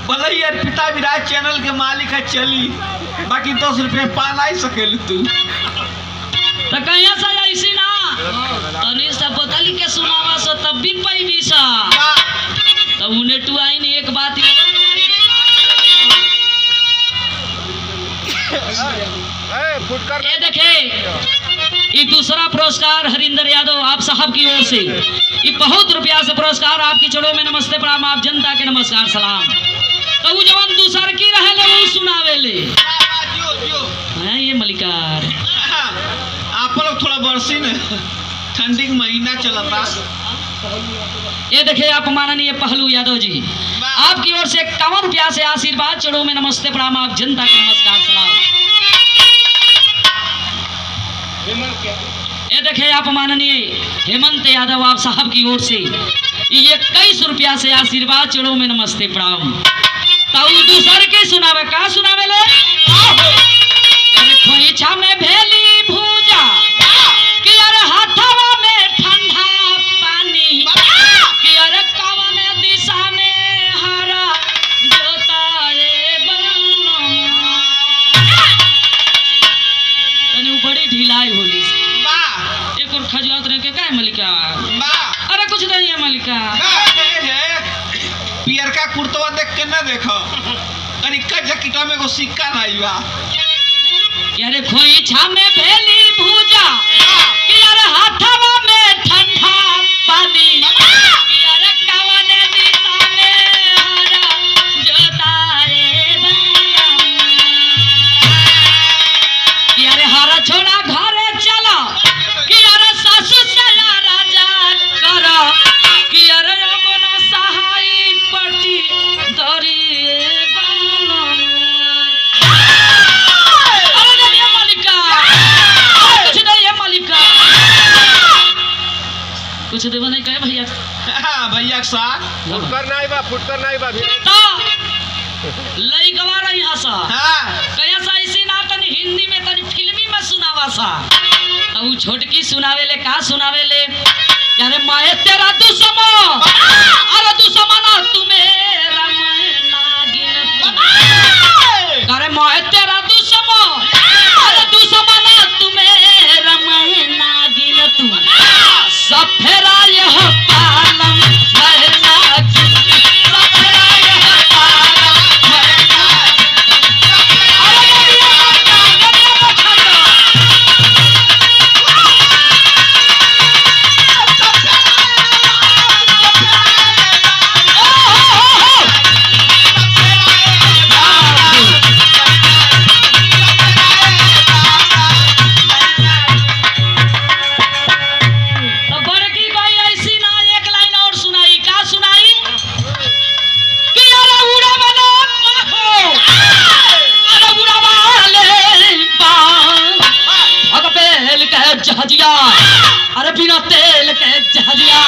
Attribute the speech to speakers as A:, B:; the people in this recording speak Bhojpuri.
A: भले यार पिता विराज चैनल के मालिक है चली, बाकी 10 रुपये पा नहीं सकेल तू।
B: तो कहिया सा ऐसी ना तनी से बदली के सुनावा सो तब भी पैबी सा। तब उन्हें टू आई नहीं एक बात ये देखे ये दूसरा पुरस्कार हरिंदर यादव आप साहब की ओर से ये बहुत रुपया से पुरस्कार आपकी चढ़ो में नमस्ते प्रणाम आप जनता के नमस्कार सलाम। तो वो जवान दूसर की रहे ले वो सुनावे ले हैं ये मलिकार
A: आप लोग थोड़ा बरसी न ठंडी का महीना चलता।
B: ये देखिए आप माननीय पहलू यादव जी आपकी ओर से 51 रुपया से आशीर्वाद चढ़ो में नमस्ते प्रणाम आप जनता के नमस्कार सलाम। ये देखिए आप माननीय हेमंत यादव आप साहब की ओर से ये 21 रुपया से आशीर्वाद चढ़ो में नमस्ते प्रणाम। ताऊ दूसर के सुनावे का सुनावे ले खोइछा में भेली भूजा कि अरे हाथवा में ठंडा पानी कि अरे कवन दिशा में हरा जोताए तनी बड़ी ढिलाई होली एक और खजुआत रह के काय मलिका अरे कुछ नहीं है मलिका
A: पियर का कुर्तवा देख के ना देखो कनिका जकीटा में को सिक्का नहीं बा
B: यारे खोइछा में भेली भूजा कि यारे हाथवा में ठंडा पानी कि यारे कवन दिशा में हरा जोताए यारे हरा छोड़ा घरे चला कि यारे सासू से राजा करा कि यारे अपना सहाय पटी दरी कुछ देवा नहीं कहे भैया
A: भैया के साथ
C: फुटकर नहीं बा
B: तो लई गवा रही सा कया सा इसी ना तनी हिंदी में तनी फिल्मी में सुनावा सा तो वो छोटकी सुनावे ले का सुनावे ले यारे माए तेरा दुश्मन अरे दुश्मना तुम्हें मैं नागिन अरे माए तेरा दुश्मन अरे दुश्मना तुम्हें मैं नागिन तू सब फेरा यह पालम भरना सब फेरा यह पालम भरना जहाजिया अरे बिना तेल के जहाजिया